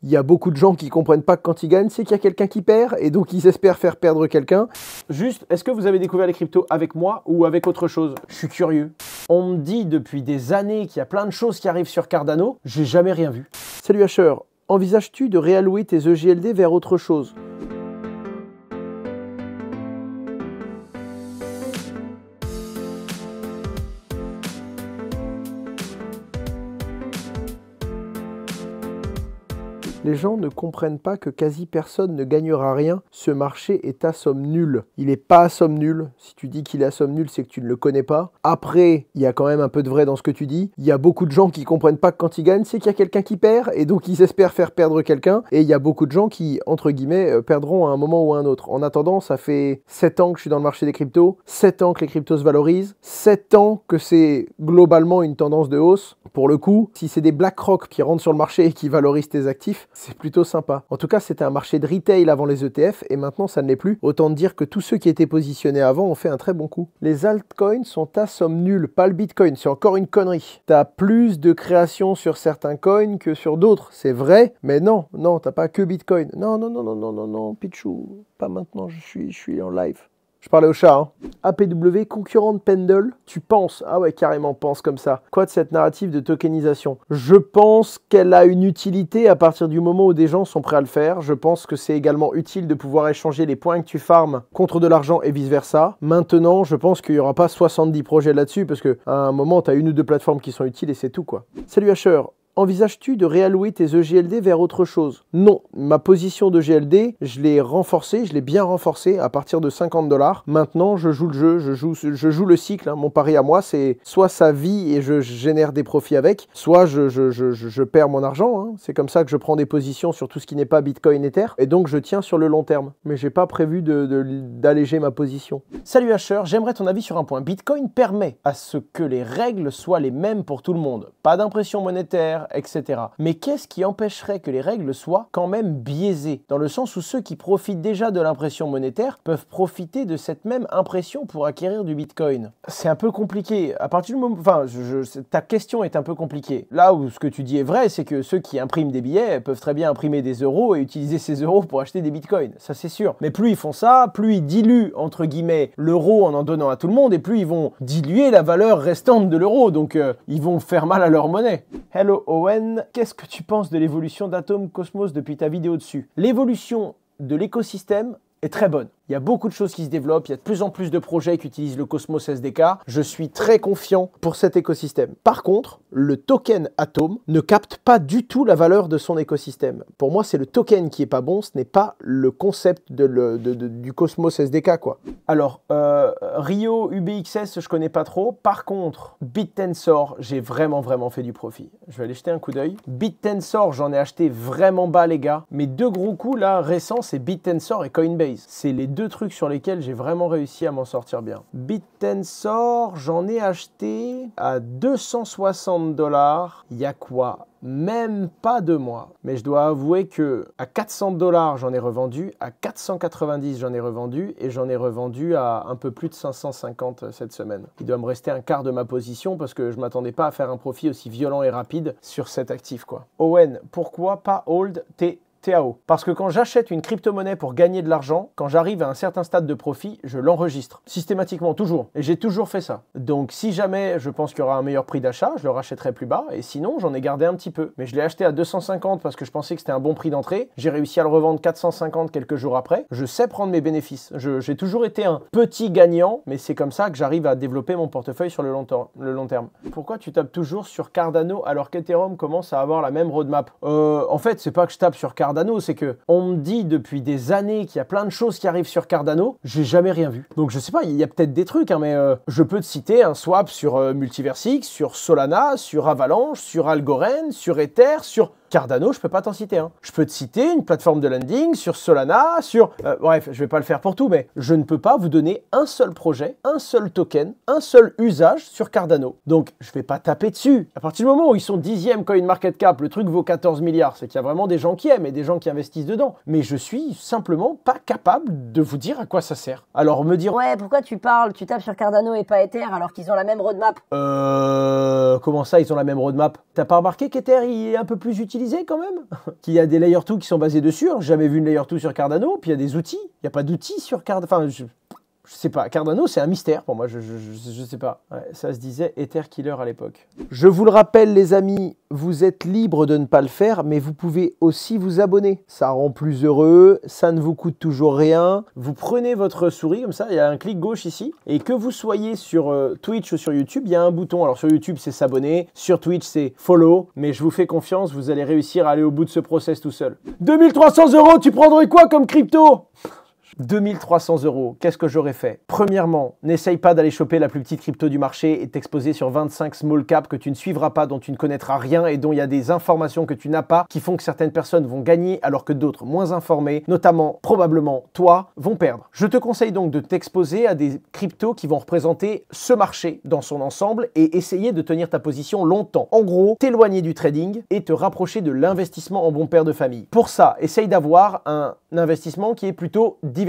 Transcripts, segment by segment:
Il y a beaucoup de gens qui comprennent pas que quand ils gagnent, c'est qu'il y a quelqu'un qui perd et donc ils espèrent faire perdre quelqu'un. Juste, est-ce que vous avez découvert les cryptos avec moi ou avec autre chose? Je suis curieux. On me dit depuis des années qu'il y a plein de choses qui arrivent sur Cardano, j'ai jamais rien vu. Salut Asher, envisages-tu de réallouer tes EGLD vers autre chose? Les gens ne comprennent pas que quasi personne ne gagnera rien. Ce marché est à somme nulle. Il n'est pas à somme nulle. Si tu dis qu'il est à somme nulle, c'est que tu ne le connais pas. Après, il y a quand même un peu de vrai dans ce que tu dis. Il y a beaucoup de gens qui comprennent pas que quand ils gagnent, c'est qu'il y a quelqu'un qui perd et donc ils espèrent faire perdre quelqu'un. Et il y a beaucoup de gens qui, entre guillemets, perdront à un moment ou à un autre. En attendant, ça fait 7 ans que je suis dans le marché des cryptos, 7 ans que les cryptos se valorisent, 7 ans que c'est globalement une tendance de hausse. Pour le coup, si c'est des BlackRock qui rentrent sur le marché et qui valorisent tes actifs, c'est plutôt sympa. En tout cas, c'était un marché de retail avant les ETF et maintenant ça ne l'est plus. Autant dire que tous ceux qui étaient positionnés avant ont fait un très bon coup. Les altcoins sont à somme nulle, pas le Bitcoin, c'est encore une connerie. T'as plus de création sur certains coins que sur d'autres, c'est vrai, mais non, t'as pas que Bitcoin. Non, Pichou, pas maintenant, je suis en live. Je parlais au chat, hein. APW, concurrent de Pendle, tu penses, ah ouais, carrément, pense comme ça. Quoi de cette narrative de tokenisation? Je pense qu'elle a une utilité à partir du moment où des gens sont prêts à le faire. Je pense que c'est également utile de pouvoir échanger les points que tu farmes contre de l'argent et vice-versa. Maintenant, je pense qu'il n'y aura pas 70 projets là-dessus parce qu'à un moment, tu as une ou deux plateformes qui sont utiles et c'est tout, quoi. Salut Asher. Envisages-tu de réallouer tes EGLD vers autre chose? Non, ma position de GLD, je l'ai renforcée, je l'ai bien renforcée à partir de 50 $. Maintenant, je joue le jeu, je joue le cycle. Hein. Mon pari à moi, c'est soit ça vit et je génère des profits avec, soit je perds mon argent. Hein. C'est comme ça que je prends des positions sur tout ce qui n'est pas Bitcoin Ether. Et donc, je tiens sur le long terme. Mais j'ai pas prévu d'alléger ma position. Salut Asher, j'aimerais ton avis sur un point. Bitcoin permet à ce que les règles soient les mêmes pour tout le monde. Pas d'impression monétaire, etc. Mais qu'est-ce qui empêcherait que les règles soient quand même biaisées? Dans le sens où ceux qui profitent déjà de l'impression monétaire peuvent profiter de cette même impression pour acquérir du Bitcoin. C'est un peu compliqué. À partir du moment... Enfin, ta question est un peu compliquée. Là où ce que tu dis est vrai, c'est que ceux qui impriment des billets peuvent très bien imprimer des euros et utiliser ces euros pour acheter des Bitcoins. Ça, c'est sûr. Mais plus ils font ça, plus ils diluent, entre guillemets, l'euro en donnant à tout le monde et plus ils vont diluer la valeur restante de l'euro. Donc, ils vont faire mal à leur monnaie. Hello, Owen, qu'est-ce que tu penses de l'évolution d'Atom Cosmos depuis ta vidéo dessus? L'évolution de l'écosystème est très bonne. Il y a beaucoup de choses qui se développent, il y a de plus en plus de projets qui utilisent le Cosmos SDK. Je suis très confiant pour cet écosystème. Par contre, le token Atom ne capte pas du tout la valeur de son écosystème. Pour moi, c'est le token qui est pas bon, ce n'est pas le concept du Cosmos SDK, quoi. Alors, Rio, UBXS, je connais pas trop. Par contre, BitTensor, j'ai vraiment fait du profit. Je vais aller jeter un coup d'œil. BitTensor, j'en ai acheté vraiment bas, les gars. Mes deux gros coups, là, récents, c'est BitTensor et Coinbase. C'est les deux trucs sur lesquels j'ai vraiment réussi à m'en sortir bien. BitTensor, j'en ai acheté à 260 $. Il y a quoi? Même pas 2 mois. Mais je dois avouer que à 400 $, j'en ai revendu, à 490, j'en ai revendu, et j'en ai revendu à un peu plus de 550 cette semaine. Il doit me rester un quart de ma position parce que je m'attendais pas à faire un profit aussi violent et rapide sur cet actif, quoi. Owen, pourquoi pas hold TAO? Parce que quand j'achète une crypto-monnaie pour gagner de l'argent, quand j'arrive à un certain stade de profit, je l'enregistre. Systématiquement, toujours. Et j'ai toujours fait ça. Donc si jamais je pense qu'il y aura un meilleur prix d'achat, je le rachèterai plus bas. Et sinon, j'en ai gardé un petit peu. Mais je l'ai acheté à 250 parce que je pensais que c'était un bon prix d'entrée. J'ai réussi à le revendre 450 quelques jours après. Je sais prendre mes bénéfices. J'ai toujours été un petit gagnant, mais c'est comme ça que j'arrive à développer mon portefeuille sur le long terme. Pourquoi tu tapes toujours sur Cardano alors qu'Ethereum commence à avoir la même roadmap? En fait, c'est pas que je tape sur Cardano, c'est que on me dit depuis des années qu'il y a plein de choses qui arrivent sur Cardano, j'ai jamais rien vu. Donc je sais pas, il y a peut-être des trucs, hein, mais je peux te citer un swap sur Multiversix, sur Solana, sur Avalanche, sur Algorand, sur Ether, sur Cardano, je peux pas t'en citer un. Je peux te citer une plateforme de lending sur Solana, sur... bref, je vais pas le faire pour tout, mais je ne peux pas vous donner un seul projet, un seul token, un seul usage sur Cardano. Donc, je vais pas taper dessus. À partir du moment où ils sont 10e coin market cap, le truc vaut 14 milliards, c'est qu'il y a vraiment des gens qui aiment et des gens qui investissent dedans. Mais je suis simplement pas capable de vous dire à quoi ça sert. Alors, me dire... Ouais, pourquoi tu tapes sur Cardano et pas Ether alors qu'ils ont la même roadmap? Comment ça, ils ont la même roadmap? T'as pas remarqué qu'Ether, il est un peu plus utile utiliser quand même. Qu'il y a des layer 2 qui sont basés dessus. J'ai jamais vu une layer 2 sur Cardano. Puis il y a des outils. Il n'y a pas d'outils sur Cardano. Enfin, je sais pas. Cardano, c'est un mystère pour moi. Je sais pas. Ouais, ça se disait Ether Killer à l'époque. Je vous le rappelle, les amis, vous êtes libre de ne pas le faire, mais vous pouvez aussi vous abonner. Ça rend plus heureux. Ça ne vous coûte toujours rien. Vous prenez votre souris comme ça. Il y a un clic gauche ici. Et que vous soyez sur Twitch ou sur YouTube, il y a un bouton. Alors sur YouTube, c'est s'abonner. Sur Twitch, c'est follow. Mais je vous fais confiance. Vous allez réussir à aller au bout de ce process tout seul. 2300 €, tu prendrais quoi comme crypto ? 2300 €, qu'est-ce que j'aurais fait? Premièrement, n'essaye pas d'aller choper la plus petite crypto du marché et t'exposer sur 25 small caps que tu ne suivras pas, dont tu ne connaîtras rien et dont il y a des informations que tu n'as pas qui font que certaines personnes vont gagner alors que d'autres, moins informées, notamment probablement toi, vont perdre. Je te conseille donc de t'exposer à des cryptos qui vont représenter ce marché dans son ensemble et essayer de tenir ta position longtemps. En gros, t'éloigner du trading et te rapprocher de l'investissement en bon père de famille. Pour ça, essaye d'avoir un investissement qui est plutôt diversifié.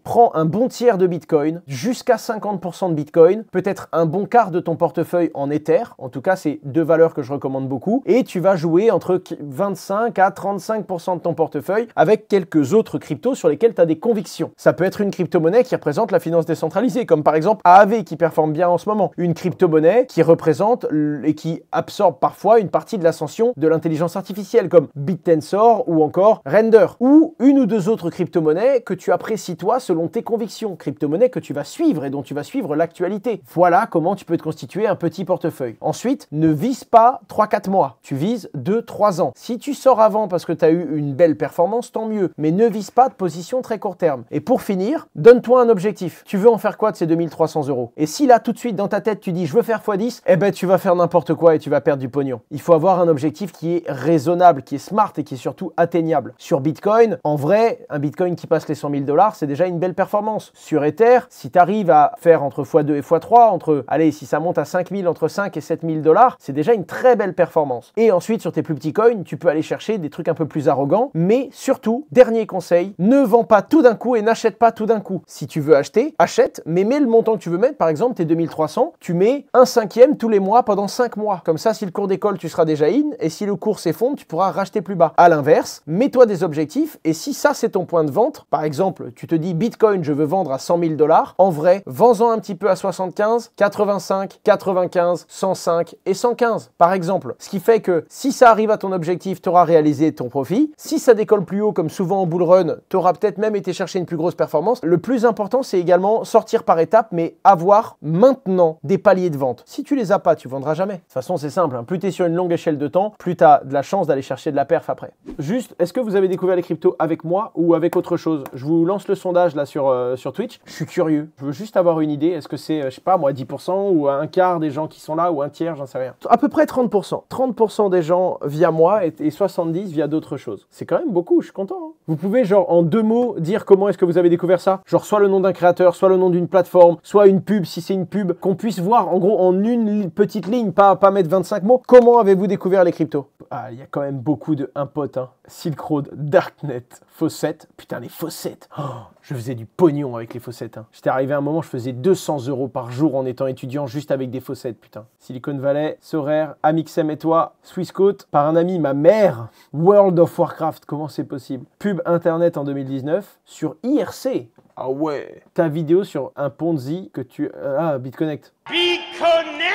Prends un bon tiers de Bitcoin, jusqu'à 50% de Bitcoin, peut-être un bon quart de ton portefeuille en Ether. En tout cas, c'est deux valeurs que je recommande beaucoup. Et tu vas jouer entre 25 à 35% de ton portefeuille avec quelques autres cryptos sur lesquels tu as des convictions. Ça peut être une crypto-monnaie qui représente la finance décentralisée, comme par exemple AAV qui performe bien en ce moment. Une crypto-monnaie qui représente et qui absorbe parfois une partie de l'ascension de l'intelligence artificielle, comme BitTensor ou encore Render. Ou une ou deux autres crypto-monnaies que tu apprécies toi selon tes convictions, crypto-monnaies que tu vas suivre et dont tu vas suivre l'actualité. Voilà comment tu peux te constituer un petit portefeuille. Ensuite, ne vise pas 3-4 mois, tu vises 2-3 ans. Si tu sors avant parce que tu as eu une belle performance, tant mieux, mais ne vise pas de position très court terme. Et pour finir, donne-toi un objectif. Tu veux en faire quoi de ces 2300 €? Et si là, tout de suite, dans ta tête, tu dis je veux faire x10, eh ben tu vas faire n'importe quoi et tu vas perdre du pognon. Il faut avoir un objectif qui est raisonnable, qui est smart et qui est surtout atteignable. Sur Bitcoin, en vrai, un Bitcoin qui passe les 100 000 $, c'est déjà une belle performance. Sur Ether, si tu arrives à faire entre x2 et x3, si ça monte à 5 000, entre 5 et 7 000 $, c'est déjà une très belle performance. Et ensuite, sur tes plus petits coins, tu peux aller chercher des trucs un peu plus arrogants, mais surtout, dernier conseil, ne vends pas tout d'un coup et n'achète pas tout d'un coup. Si tu veux acheter, achète, mais mets le montant que tu veux mettre, par exemple, tes 2300, tu mets 1/5 tous les mois pendant 5 mois. Comme ça, si le cours décolle, tu seras déjà in, et si le cours s'effondre, tu pourras racheter plus bas. À l'inverse, mets-toi des objectifs, et si ça, c'est ton point de vente, par exemple, tu te dis Bitcoin, je veux vendre à 100 000 $, en vrai, vends-en un petit peu à 75, 85, 95, 105 et 115, par exemple. Ce qui fait que si ça arrive à ton objectif, tu auras réalisé ton profit. Si ça décolle plus haut, comme souvent en bull run, tu auras peut-être même été chercher une plus grosse performance. Le plus important, c'est également sortir par étapes, mais avoir maintenant des paliers de vente. Si tu les as pas, tu vendras jamais. De toute façon, c'est simple, hein. Plus tu es sur une longue échelle de temps, plus tu as de la chance d'aller chercher de la perf après. Juste, est-ce que vous avez découvert les cryptos avec moi ou avec autre chose? Je vous lance le sondage là sur Twitch. Je suis curieux. Je veux juste avoir une idée. Est-ce que c'est, je sais pas moi, 10% ou un quart des gens qui sont là ou un tiers, j'en sais rien. À peu près 30%. 30% des gens via moi et 70% via d'autres choses. C'est quand même beaucoup, je suis content. Hein. Vous pouvez genre en 2 mots dire comment est-ce que vous avez découvert ça. Genre soit le nom d'un créateur, soit le nom d'une plateforme, soit une pub si c'est une pub, qu'on puisse voir en gros en une petite ligne, pas mettre 25 mots. Comment avez-vous découvert les cryptos? Ah, il y a quand même beaucoup de un pote, hein. Silk Road, Darknet, Faucet. Putain, les Faucet. Oh, je faisais du pognon avec les Faucet. Hein. J'étais arrivé à un moment, je faisais 200 € par jour en étant étudiant juste avec des Faucet, putain. Silicon Valley, Sorare, Amixem et toi, Swissquote, par un ami, ma mère, World of Warcraft, comment c'est possible? Pub Internet en 2019 sur IRC. Ah ouais. Ta vidéo sur un Ponzi que tu... Ah, BitConnect. BitConnect!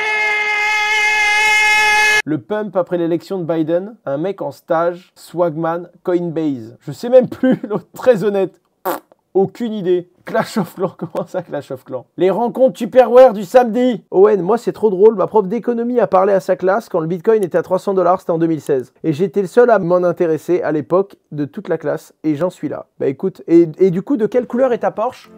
Le pump après l'élection de Biden, un mec en stage, Swagman, Coinbase. Je sais même plus, l'autre, très honnête. Aucune idée. Clash of Clans, comment ça Clash of Clans? Les rencontres Tupperware du samedi. Owen, moi c'est trop drôle, ma prof d'économie a parlé à sa classe quand le Bitcoin était à 300 $, c'était en 2016. Et j'étais le seul à m'en intéresser à l'époque de toute la classe, et j'en suis là. Bah écoute, et du coup, de quelle couleur est ta Porsche?